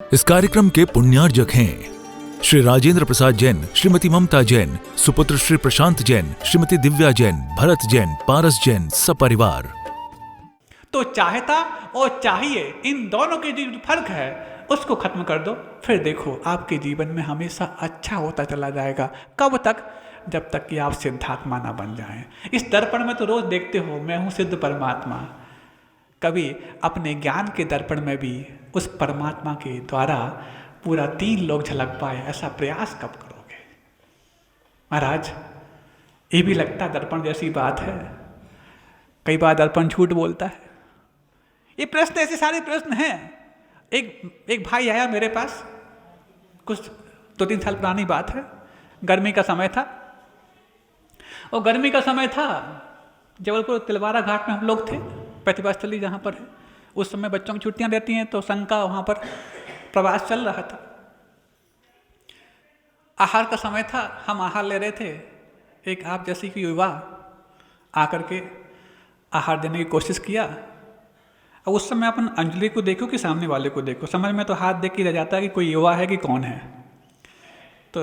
इस कार्यक्रम के पुण्यार्जक हैं श्री राजेंद्र प्रसाद जैन, श्रीमती ममता जैन, सुपुत्र श्री प्रशांत जैन, श्रीमती दिव्या जैन, भरत जैन, पारस जैन, सपरिवार। तो चाहता और चाहिए इन दोनों के जो फर्क है उसको खत्म कर दो, फिर देखो आपके जीवन में हमेशा अच्छा होता चला जाएगा। कब तक? जब तक कि आप सिद्धात्मा ना बन जाएं। इस दर्पण में तो रोज देखते हो मैं हूँ सिद्ध परमात्मा। कभी अपने ज्ञान के दर्पण में भी उस परमात्मा के द्वारा पूरा 3 लोग झलक पाए, ऐसा प्रयास कब करोगे? महाराज, ये भी लगता है दर्पण जैसी बात है। कई बार दर्पण झूठ बोलता है। ये प्रश्न, ऐसे सारे प्रश्न हैं। एक भाई आया मेरे पास, कुछ 2-3 साल पुरानी बात है। गर्मी का समय था, और गर्मी का समय था, जबलपुर तिलवारा घाट में हम लोग थे, प्रतिभा स्थली जहाँ पर है। उस समय बच्चों की छुट्टियाँ रहती हैं, तो संघ का वहाँ पर प्रवास चल रहा था। आहार का समय था, हम आहार ले रहे थे। एक आप जैसी की युवा आकर के आहार देने की कोशिश किया। अब उस समय अपन अंजलि को देखो कि सामने वाले को देखो, समझ में तो हाथ देख के रह जाता है कि कोई युवा है कि कौन है। तो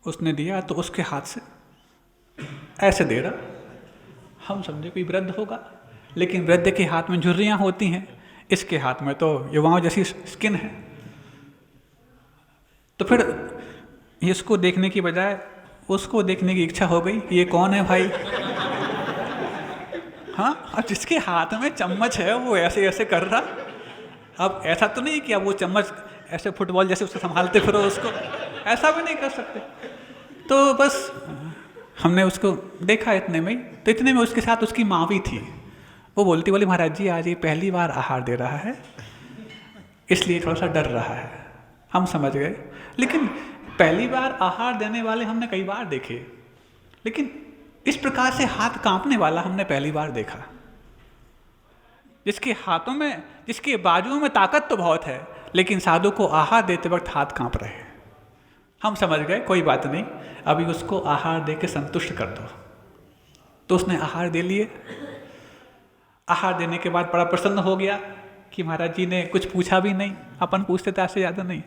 उसने दिया, तो उसके हाथ से ऐसे दे रहा, हम समझे कोई वृद्ध होगा, लेकिन वृद्ध के हाथ में झुर्रियाँ होती हैं, इसके हाथ में तो युवाओं जैसी स्किन है। तो फिर इसको देखने की बजाय उसको देखने की इच्छा हो गई, ये कौन है भाई? हाँ, अब जिसके हाथ में चम्मच है वो ऐसे ऐसे कर रहा। अब ऐसा तो नहीं कि अब वो चम्मच ऐसे फुटबॉल जैसे उसको संभालते फिरो, उसको ऐसा भी नहीं कर सकते। तो बस हमने उसको देखा इतने में ही। तो इतने में उसके साथ उसकी माँ भी थी। वो बोलती, बोली महाराज जी आज ये पहली बार आहार दे रहा है, इसलिए थोड़ा सा डर रहा है। हम समझ गए, लेकिन पहली बार आहार देने वाले हमने कई बार देखे, लेकिन इस प्रकार से हाथ कांपने वाला हमने पहली बार देखा। जिसके हाथों में, जिसके बाजुओं में ताकत तो बहुत है, लेकिन साधु को आहार देते वक्त हाथ कांप रहे हैं। हम समझ गए कोई बात नहीं, अभी उसको आहार दे के संतुष्ट कर दो। तो उसने आहार दे लिए। आहार देने के बाद बड़ा प्रसन्न हो गया कि महाराज जी ने कुछ पूछा भी नहीं। अपन पूछते थे ऐसे ज़्यादा नहीं,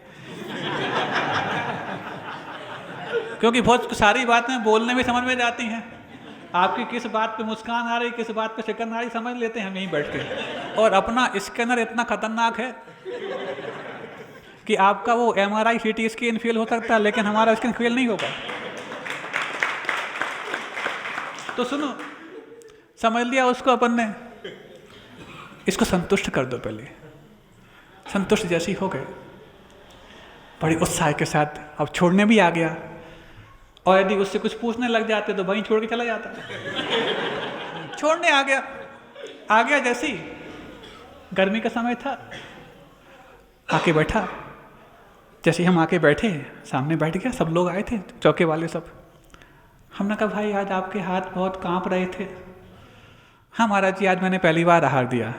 क्योंकि बहुत सारी बातें बोलने में समझ में जाती हैं। आपकी किस बात पे मुस्कान आ रही, किस बात पे शिकन आ रही, समझ लेते हैं हम यहीं बैठ के। और अपना स्कैनर इतना खतरनाक है कि आपका वो MRI CT स्कैन फेल हो सकता है, लेकिन हमारा स्कैन फेल नहीं होगा। तो सुनो, समझ लिया उसको अपन ने, इसको संतुष्ट कर दो पहले। संतुष्ट जैसी हो गए, बड़ी उत्साह के साथ अब छोड़ने भी आ गया। और यदि उससे कुछ पूछने लग जाते तो वहीं छोड़ के चला जाता। छोड़ने आ गया जैसी। गर्मी का समय था, आके बैठा। जैसे हम आके बैठे, सामने बैठ गया, सब लोग आए थे, चौके वाले सब। हमने कहा भाई आज आपके हाथ बहुत कांप रहे थे। हाँ महाराज जी, आज मैंने पहली बार आहार दिया।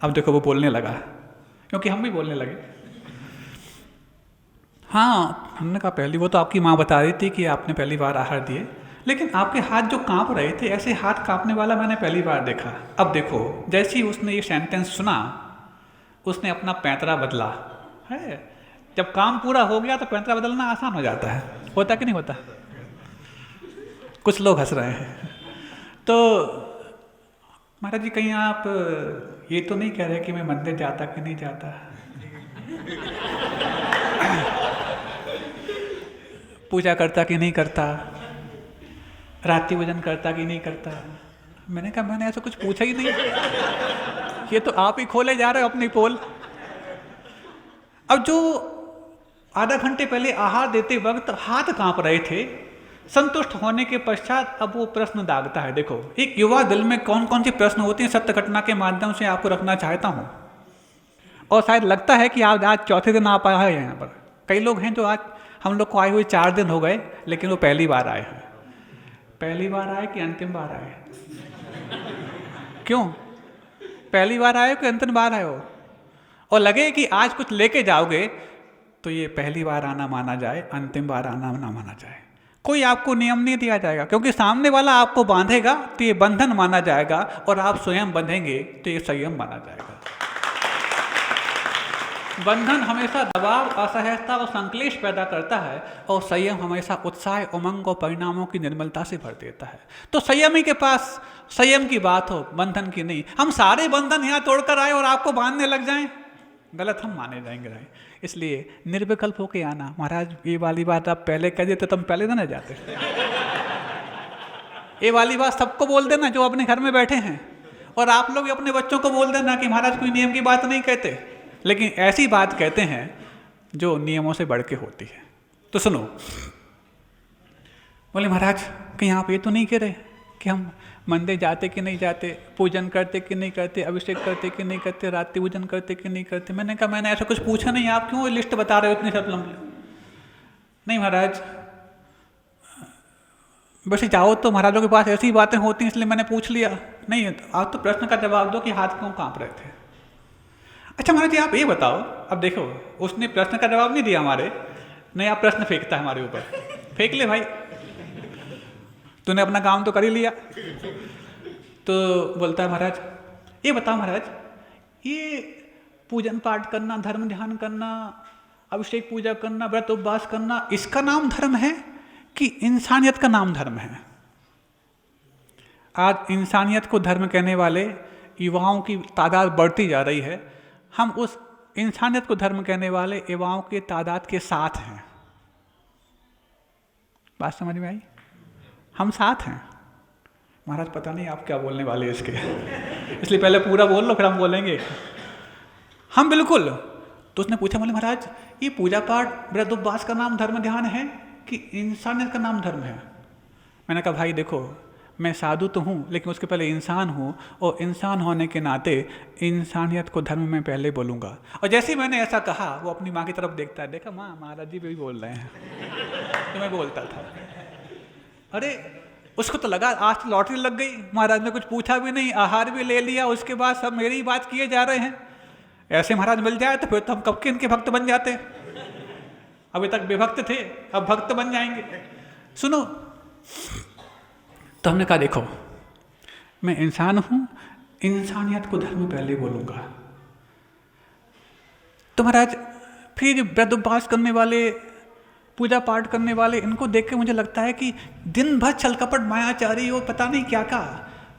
अब देखो वो बोलने लगा, क्योंकि हम भी बोलने लगे। हाँ, हमने कहा पहली, वो तो आपकी माँ बता रही थी कि आपने पहली बार आहार दिए, लेकिन आपके हाथ जो कांप रहे थे, ऐसे हाथ कांपने वाला मैंने पहली बार देखा। अब देखो, जैसे ही उसने ये सेंटेंस सुना, उसने अपना पैंतरा बदला है। जब काम पूरा हो गया तो पैंतरा बदलना आसान हो जाता है। होता कि नहीं होता? कुछ लोग हंस रहे हैं। तो महाराज जी, कहीं आप ये तो नहीं कह रहे कि मैं मंदिर जाता कि नहीं जाता, पूजा करता कि नहीं करता, रात्रि भोजन करता कि नहीं करता? मैंने कहा मैंने ऐसा कुछ पूछा ही नहीं, ये तो आप ही खोले जा रहे हो अपनी पोल। अब जो आधा घंटे पहले आहार देते वक्त हाथ कांप रहे थे, संतुष्ट होने के पश्चात अब वो प्रश्न दागता है। देखो, एक युवा दिल में कौन कौन से प्रश्न होते हैं, सत्य घटना के माध्यम से आपको रखना चाहता हूँ। और शायद लगता है कि आप आज चौथे दिन आ पाया है यहाँ पर। कई लोग हैं जो आज हम लोग को आए हुए 4 दिन हो गए, लेकिन वो पहली बार आए हैं। पहली बार आए कि अंतिम बार आए? क्यों पहली बार आए कि अंतिम बार आए हो? और लगे कि आज कुछ लेके जाओगे तो ये पहली बार आना माना जाए, अंतिम बार आना ना माना जाए। कोई आपको नियम नहीं दिया जाएगा, क्योंकि सामने वाला आपको बांधेगा तो ये बंधन माना जाएगा, और आप स्वयं बंधेंगे तो ये संयम माना जाएगा। बंधन हमेशा दबाव, असहजता और संक्लेश पैदा करता है और संयम हमेशा उत्साह, उमंग और परिणामों की निर्मलता से भर देता है। तो संयमी के पास संयम की बात हो, बंधन की नहीं। हम सारे बंधन यहाँ तोड़कर आए और आपको बांधने लग जाएं, गलत हम माने जाएंगे भाई। इसलिए निर्विकल्प होके आना। महाराज ये वाली बात आप पहले कह देते तो हम पहले ना जाते। ये वाली बात सबको बोल देना जो अपने घर में बैठे हैं, और आप लोग अपने बच्चों को बोल देना कि महाराज कोई नियम की बात नहीं कहते, लेकिन ऐसी बात कहते हैं जो नियमों से बढ़ के होती है। तो सुनो, बोले महाराज कहीं आप ये तो नहीं कह रहे कि हम मंदिर जाते कि नहीं जाते, पूजन करते कि नहीं करते, अभिषेक करते कि नहीं करते, रात्रि पूजन करते कि नहीं करते। मैंने कहा मैंने ऐसा कुछ पूछा नहीं, आप क्यों लिस्ट बता रहे हो इतनी सब लंबी? नहीं महाराज, वैसे जाओ तो महाराजों के पास ऐसी बातें होती हैं इसलिए मैंने पूछ लिया। नहीं, आप तो प्रश्न का जवाब दो कि हाथ क्यों कांप रहे थे। अच्छा महाराज जी आप ये बताओ, अब देखो उसने प्रश्न का जवाब नहीं दिया हमारे, नया प्रश्न फेंकता है हमारे ऊपर। फेंक ले भाई, तूने अपना काम तो कर ही लिया। तो बोलता है महाराज ये बताओ महाराज, ये पूजन पाठ करना, धर्म ध्यान करना, अभिषेक पूजा करना, व्रत उपवास करना, इसका नाम धर्म है कि इंसानियत का नाम धर्म है? आज इंसानियत को धर्म कहने वाले युवाओं की तादाद बढ़ती जा रही है। हम उस इंसानियत को धर्म कहने वाले युवाओं के तादाद के साथ हैं। बात समझ में आई? हम साथ हैं। महाराज पता नहीं आप क्या बोलने वाले इसके, इसलिए पहले पूरा बोल लो फिर हम बोलेंगे। हम बिल्कुल। तो उसने पूछा बोले महाराज ये पूजा पाठ व्रत उपवास का नाम धर्म ध्यान है कि इंसानियत का नाम धर्म है? मैंने कहा भाई देखो, मैं साधु तो हूँ लेकिन उसके पहले इंसान हूँ, और इंसान होने के नाते इंसानियत को धर्म में पहले बोलूँगा। और जैसे ही मैंने ऐसा कहा वो अपनी माँ की तरफ देखता है, देखा माँ महाराज जी भी बोल रहे हैं तो मैं बोलता था। अरे उसको तो लगा आज लॉटरी लग गई, महाराज ने कुछ पूछा भी नहीं, आहार भी ले लिया, उसके बाद सब मेरी ही बात किए जा रहे हैं। ऐसे महाराज मिल जाए तो फिर तो हम कब के इनके भक्त बन जाते। अभी तक बेभक्त थे, अब भक्त बन जाएंगे। सुनो, तो हमने कहा देखो मैं इंसान हूं, इंसानियत को धर्म पहले बोलूंगा। तो महाराज फिर व्रत उपवास करने वाले, पूजा पाठ करने वाले, इनको देख के मुझे लगता है कि दिन भर छल कपट मायाचारी और पता नहीं क्या का,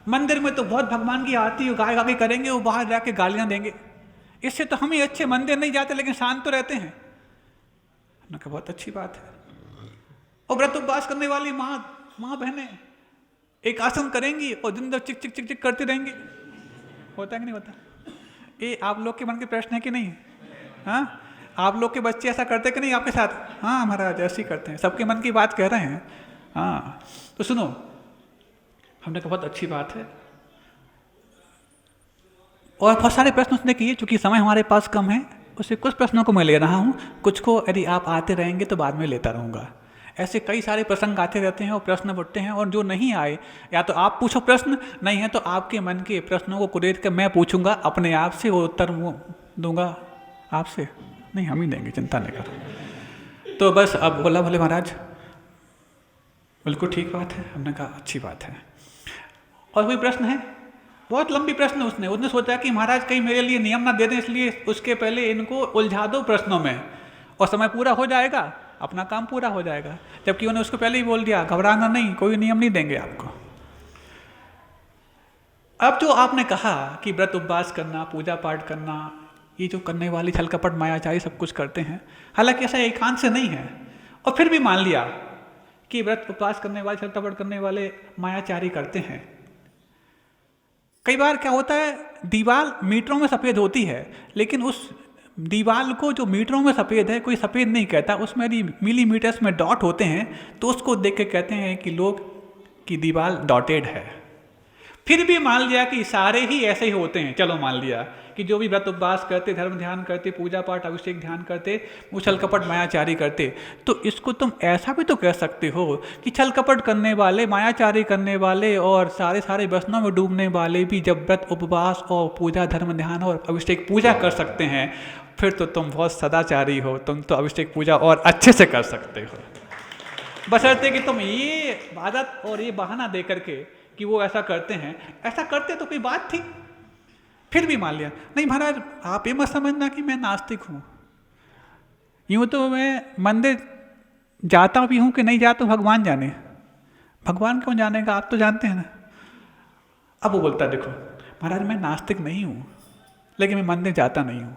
मंदिर में तो बहुत भगवान की आरती गाय गा के करेंगे, वो बाहर जाके गालियां देंगे। इससे तो हम ही अच्छे मंदिर नहीं जाते लेकिन शांत तो रहते हैं। हमने कहा बहुत अच्छी बात है। और व्रत उपवास करने वाली माँ बहनें एक आसन करेंगी और दिन भर चिक चिक चिक चिक करते रहेंगे। होता है कि नहीं होता? ये आप लोग के मन के प्रश्न है कि नहीं? हाँ, आप लोग के बच्चे ऐसा करते कि नहीं आपके साथ? हाँ महाराज ऐसे ही करते हैं, सबके मन की बात कह रहे हैं। हाँ तो सुनो, हमने कहा बहुत अच्छी बात है। और बहुत सारे प्रश्न उसने किए, चूंकि समय हमारे पास कम है उससे कुछ प्रश्नों को मैं ले रहा हूँ, कुछ को यदि आप आते रहेंगे तो बाद में लेता रहूँगा। ऐसे कई सारे प्रसंग आते रहते हैं और प्रश्न बढ़ते हैं, और जो नहीं आए या तो आप पूछो प्रश्न, नहीं है तो आपके मन के प्रश्नों को कुरेद कर मैं पूछूंगा अपने आप से, वो उत्तर दूंगा आपसे, नहीं हम ही देंगे, चिंता नहीं करो। तो बस अब बोला बोले महाराज बिल्कुल ठीक बात है। हमने कहा अच्छी बात है। और कोई प्रश्न है? बहुत लंबी प्रश्न उसने सोचा कि महाराज कहीं मेरे लिए नियम ना दे दें, इसलिए उसके पहले इनको उलझा दो प्रश्नों में और समय पूरा हो जाएगा, अपना काम पूरा हो जाएगा। जबकि उन्होंने उसको पहले ही बोल दिया घबराना नहीं, कोई नियम नहीं देंगे आपको। अब जो आपने कहा कि व्रत उपवास करना, पूजा पाठ करना, ये जो करने वाली छल कपट मायाचारी सब कुछ करते हैं, हालांकि ऐसा एकांत से नहीं है, और फिर भी मान लिया कि व्रत उपवास करने वाले, छल कपट करने वाले मायाचारी करते हैं। कई बार क्या होता है, दीवार मीटरों में सफ़ेद होती है, लेकिन उस दीवार को जो मीटरों में सफ़ेद है कोई सफ़ेद नहीं कहता, उसमें यदि मिलीमीटर्स में डॉट होते हैं तो उसको देख के कहते हैं कि लोग की दीवार डॉटेड है। फिर भी मान लिया कि सारे ही ऐसे ही होते हैं, चलो मान लिया कि जो भी व्रत उपवास करते, धर्म ध्यान करते, पूजा पाठ अभिषेक ध्यान करते, वो छल कपट मायाचारी करते, तो इसको तुम ऐसा भी तो कह सकते हो कि छल कपट करने वाले, मायाचारी करने वाले और सारे व्यसनों में डूबने वाले भी जब व्रत उपवास और पूजा, धर्म ध्यान और अभिषेक पूजा कर सकते हैं, फिर तो तुम बहुत सदाचारी हो, तुम तो अभिषेक पूजा और अच्छे से कर सकते हो, बशर्ते कि तुम ये आदत और ये बहाना दे करके कि वो ऐसा करते हैं, ऐसा करते तो कोई बात थी। फिर भी मान लिया, नहीं महाराज आप ये मत समझना कि मैं नास्तिक हूँ, यूँ तो मैं मंदिर जाता भी हूँ कि नहीं जाता हूँ भगवान जाने, भगवान कौन जानेगा, आप तो जानते हैं ना। अब वो बोलता है देखो महाराज मैं नास्तिक नहीं हूँ, लेकिन मैं मंदिर जाता नहीं हूँ।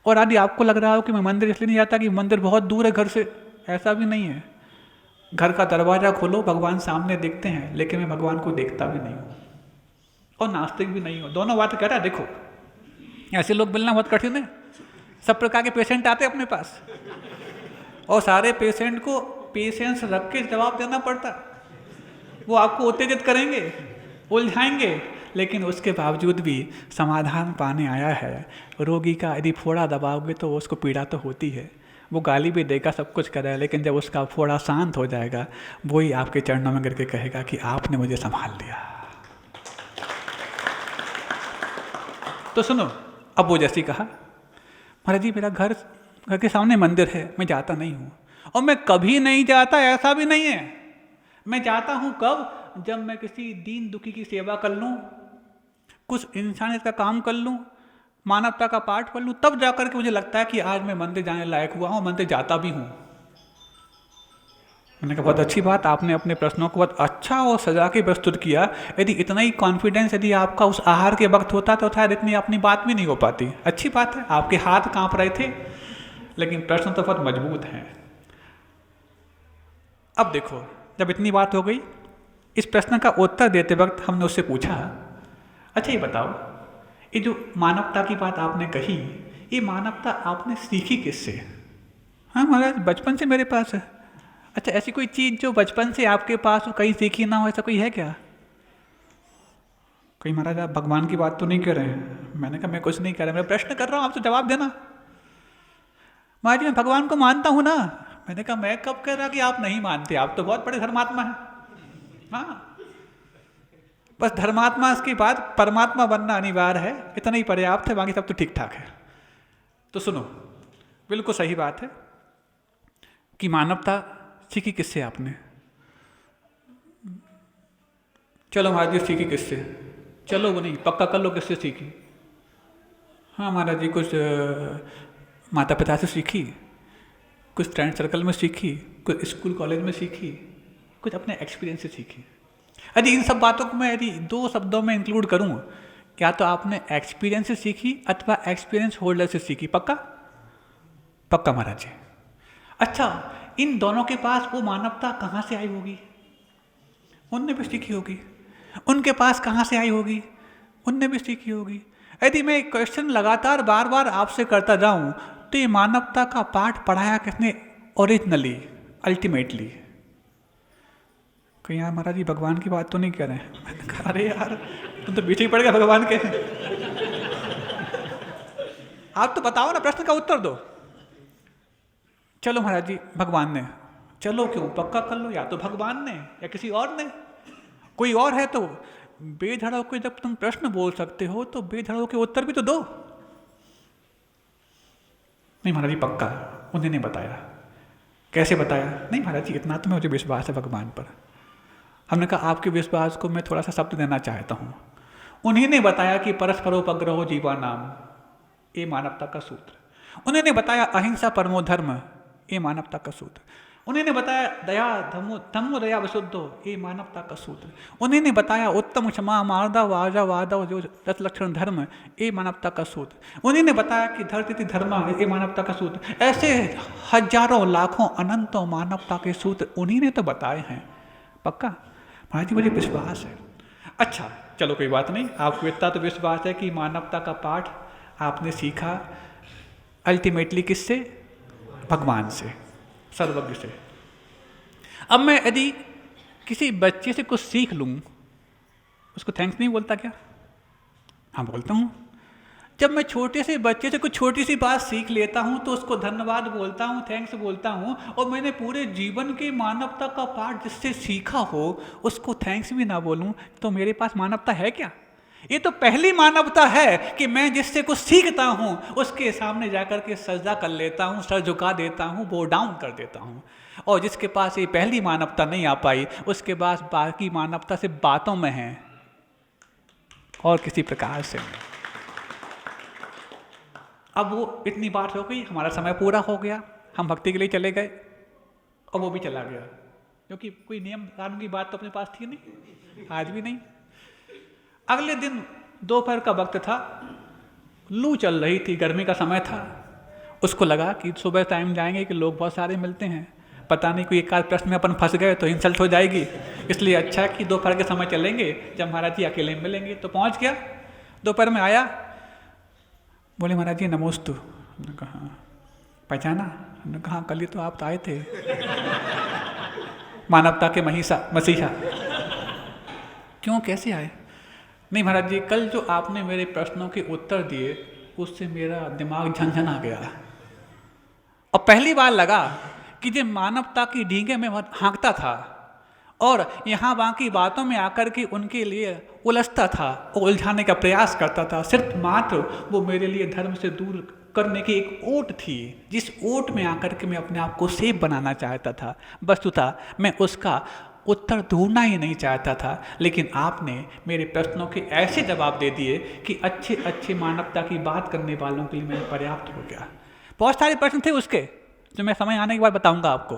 और यदि आपको लग रहा हो कि मैं मंदिर इसलिए नहीं जाता कि मंदिर बहुत दूर है घर से, ऐसा भी नहीं है। घर का दरवाज़ा खोलो भगवान सामने दिखते हैं, लेकिन मैं भगवान को देखता भी नहीं हूँ और नास्तिक भी नहीं हूँ। दोनों बात कह रहा है। देखो ऐसे लोग मिलना बहुत कठिन है। सब प्रकार के पेशेंट आते हैं अपने पास और सारे पेशेंट को पेशेंस रख के जवाब देना पड़ता। वो आपको उत्तेजित करेंगे, उलझाएंगे, लेकिन उसके बावजूद भी समाधान पाने आया है। रोगी का यदि फोड़ा दबाओगे तो उसको पीड़ा तो होती है, वो गाली भी देगा, सब कुछ करेगा, लेकिन जब उसका फोड़ा शांत हो जाएगा वही आपके चरणों में गिर के कहेगा कि आपने मुझे संभाल लिया। तो सुनो, अब वो जैसी कहा महाराज जी मेरा घर के सामने मंदिर है, मैं जाता नहीं हूँ। और मैं कभी नहीं जाता ऐसा भी नहीं है, मैं जाता हूँ कब, जब मैं किसी दीन दुखी की सेवा कर लूँ, कुछ इंसानियत का काम कर लूँ, मानवता का पाठ पढ़ लूँ, तब जाकर के मुझे लगता है कि आज मैं मंदिर जाने लायक हुआ हूँ, मंदिर जाता भी हूँ। मैंने कहा बहुत अच्छी बात, आपने अपने प्रश्नों को बहुत अच्छा और सजा के प्रस्तुत किया। यदि इतना ही कॉन्फिडेंस यदि आपका उस आहार के वक्त होता तो शायद इतनी अपनी बात भी नहीं हो पाती। अच्छी बात है, आपके हाथ कांप रहे थे, लेकिन प्रश्न तो बहुत मजबूत हैं। अब देखो जब इतनी बात हो गई, इस प्रश्न का उत्तर देते वक्त हमने उससे पूछा अच्छा ये बताओ, ये जो मानवता की बात आपने कही, ये मानवता आपने सीखी किससे? हाँ महाराज बचपन से मेरे पास है। अच्छा ऐसी कोई चीज़ जो बचपन से आपके पास हो, कहीं सीखी ना हो, ऐसा कोई है क्या? कोई महाराज आप भगवान की बात तो नहीं कर रहे हैं। मैंने कहा मैं कुछ नहीं कर रहा, मैं प्रश्न कर रहा हूँ, आप तो जवाब देना। महाराज मैं भगवान को मानता हूँ ना। मैंने कहा मैं कब कह रहा कि आप नहीं मानते, आप तो बहुत बड़े धर्मात्मा हैं। हाँ बस धर्मात्मा के बाद परमात्मा बनना अनिवार्य है, इतना ही पर्याप्त है, बाकी सब तो ठीक ठाक है। तो सुनो बिल्कुल सही बात है कि मानवता सीखी किससे आपने? चलो महाराज जी सीखी किससे? चलो वो नहीं, पक्का कर लो किससे सीखी? हाँ महाराज जी कुछ माता पिता से सीखी, कुछ फ्रेंड सर्कल में सीखी, कुछ स्कूल कॉलेज में सीखी, कुछ अपने एक्सपीरियंस से सीखी। यदि इन सब बातों को मैं यदि 2 शब्दों में इंक्लूड करूँ, क्या तो आपने एक्सपीरियंस से सीखी अथवा एक्सपीरियंस होल्डर से सीखी। पक्का? पक्का महाराज जी। अच्छा इन दोनों के पास वो मानवता कहाँ से आई होगी? उनने भी सीखी होगी। उनके पास कहाँ से आई होगी? उनने भी सीखी होगी। यदि मैं क्वेश्चन लगातार बार बार आपसे करता जाऊं तो ये मानवता का पाठ पढ़ाया किसने ओरिजिनली, अल्टीमेटली? कहीं यार महाराज जी भगवान की बात तो नहीं कर रहे हैं। मैंने कहा अरे यार तुम तो पीछे ही पड़ गए भगवान के। आप तो बताओ ना, प्रश्न का उत्तर दो। चलो महाराज जी भगवान ने। चलो क्यों, पक्का कर लो, या तो भगवान ने या किसी और ने। कोई और है तो बेधड़क के जब तुम प्रश्न बोल सकते हो तो बेधड़क के उत्तर भी तो दो। नहीं महाराज जी पक्का, उन्हें नहीं बताया। कैसे बताया? नहीं महाराज जी इतना तो मुझे विश्वास है भगवान पर। हमने कहा आपके विश्वास को मैं थोड़ा सा शब्द देना चाहता हूँ। उन्हीं ने बताया कि परस्परोपग्रहो जीवा नाम, ये मानवता का सूत्र। उन्हीं ने बताया अहिंसा परमो धर्म, ये मानवता का सूत्र। उन्हीं ने बताया दया धम्मो दया विशुद्धो, ये मानवता का सूत्र। उन्हीं ने बताया उत्तम क्षमा मार्दव आर्जव वादव जो 10 लक्षण धर्म, ये मानवता का सूत्र। उन्हीं ने बताया कि धरती धर्म, ये मानवता का सूत्र। ऐसे हजारों लाखों अनंतों मानवता के सूत्र उन्हीं ने तो बताए हैं। पक्का? महाराज जी मुझे विश्वास है। अच्छा चलो कोई बात नहीं, आपको इतना तो विश्वास है कि मानवता का पाठ आपने सीखा अल्टीमेटली किससे? भगवान से, सर्वज्ञ से। अब मैं यदि किसी बच्चे से कुछ सीख लूँ, उसको थैंक्स नहीं बोलता क्या? हाँ बोलता हूँ। जब मैं छोटे से बच्चे से कुछ छोटी सी बात सीख लेता हूँ तो उसको धन्यवाद बोलता हूँ, थैंक्स बोलता हूँ। और मैंने पूरे जीवन के मानवता का पाठ जिससे सीखा हो उसको थैंक्स भी ना बोलूँ तो मेरे पास मानवता है क्या? ये तो पहली मानवता है कि मैं जिससे कुछ सीखता हूँ उसके सामने जाकर के सजदा कर लेता हूँ, सर झुका देता हूँ, बो डाउन कर देता हूँ। और जिसके पास ये पहली मानवता नहीं आ पाई उसके पास बाकी मानवता से बातों में है। और किसी प्रकार से नहीं। अब वो इतनी बात हो गई, हमारा समय पूरा हो गया, हम भक्ति के लिए चले गए और वो भी चला गया, क्योंकि कोई नियम कानून की बात तो अपने पास थी नहीं, आज भी नहीं। अगले दिन दोपहर का वक्त था, लू चल रही थी, गर्मी का समय था। उसको लगा कि सुबह टाइम जाएंगे कि लोग बहुत सारे मिलते हैं, पता नहीं कोई एक आध प्रश्न में अपन फंस गए तो इंसल्ट हो जाएगी, इसलिए अच्छा है कि दोपहर के समय चलेंगे, जब महाराज जी अकेले मिलेंगे। तो पहुंच गया, दोपहर में आया, बोले महाराज जी नमोस्तु। हमने कहा पहचाना? हमने कहा कल ही तो आप तो आए थे, मानवता के मसीहा। क्यों, कैसे आए? नहीं महाराज जी, कल जो आपने मेरे प्रश्नों के उत्तर दिए उससे मेरा दिमाग झंझना गया, और पहली बार लगा कि जो मानवता की डींगे में हाँकता था और यहाँ वहाँ की बातों में आकर के उनके लिए उलझता था और उलझाने का प्रयास करता था, सिर्फ मात्र वो मेरे लिए धर्म से दूर करने की एक ओट थी, जिस ओट में आकर के मैं अपने आप को सेफ बनाना चाहता था। वस्तुतः मैं उसका उत्तर ढूंढना ही नहीं चाहता था, लेकिन आपने मेरे प्रश्नों के ऐसे जवाब दे दिए कि अच्छे अच्छे मानवता की बात करने वालों के लिए मैं पर्याप्त हो गया। बहुत सारे प्रश्न थे उसके, जो मैं समय आने के बाद बताऊंगा आपको।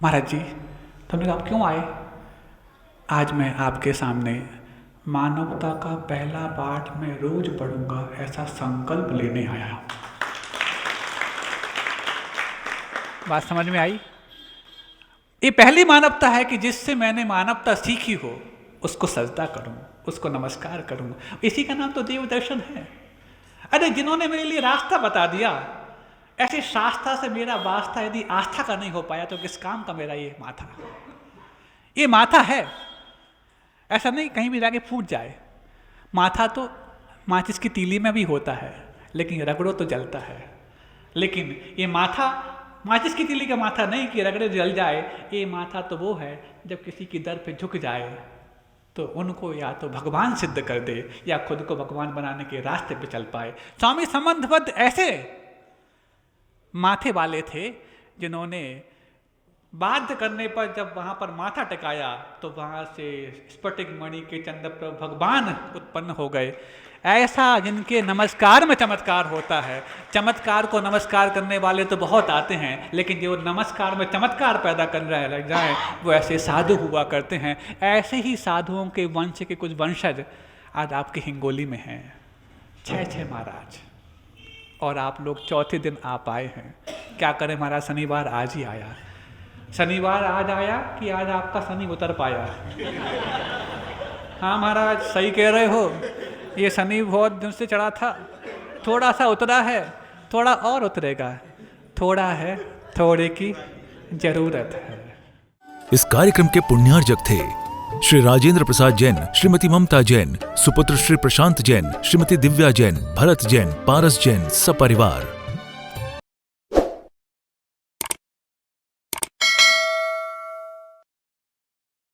महाराज जी, तो हमने कहा आप क्यों आए? आज मैं आपके सामने मानवता का पहला पाठ मैं रोज पढ़ूंगा, ऐसा संकल्प लेने आया हूं। बात समझ में आई? ये पहली मानवता है कि जिससे मैंने मानवता सीखी हो, उसको सजदा करूं, उसको नमस्कार करूं। इसी का नाम तो देव दर्शन है। अरे जिन्होंने मेरे लिए रास्ता बता दिया, ऐसे शास्त्रा से मेरा वास्ता यदि आस्था का नहीं हो पाया तो किस काम का मेरा ये माथा? ये माथा है, ऐसा नहीं कहीं भी जाके फूट जाए। माथा तो माचिस की तीली में भी होता है, लेकिन रगड़ो तो जलता है। लेकिन ये माथा माचिस की तीली का माथा नहीं कि रगड़े जल जाए। ये माथा तो वो है जब किसी की दर पे झुक जाए तो उनको या तो भगवान सिद्ध कर दे या खुद को भगवान बनाने के रास्ते पे चल पाए। स्वामी संबंधबद्ध ऐसे माथे वाले थे जिन्होंने बाध्य करने पर जब वहाँ पर माथा टिकाया तो वहाँ से स्फटिक मणि के चंद्र पर भगवान उत्पन्न हो गए। ऐसा जिनके नमस्कार में चमत्कार होता है। चमत्कार को नमस्कार करने वाले तो बहुत आते हैं, लेकिन जो नमस्कार में चमत्कार पैदा कर रहे लग जाए वो ऐसे साधु हुआ करते हैं। ऐसे ही साधुओं के वंश के कुछ वंशज आज आपके हिंगोली में हैं, 6 महाराज, और आप लोग चौथे दिन आप आए हैं। क्या करें महाराज, शनिवार आज ही आया। शनिवार आज आया कि आज आपका शनि उतर पाया? हाँ महाराज सही कह रहे हो, ये शनि बहुत दिन से चढ़ा था, थोड़ा सा उतरा है, थोड़ा और उतरेगा, थोड़ा है, थोड़े की जरूरत है। इस कार्यक्रम के पुण्यार्जक थे श्री राजेंद्र प्रसाद जैन, श्रीमती ममता जैन, सुपुत्र श्री प्रशांत जैन, श्रीमती दिव्या जैन, भरत जैन, पारस जैन, सपरिवार।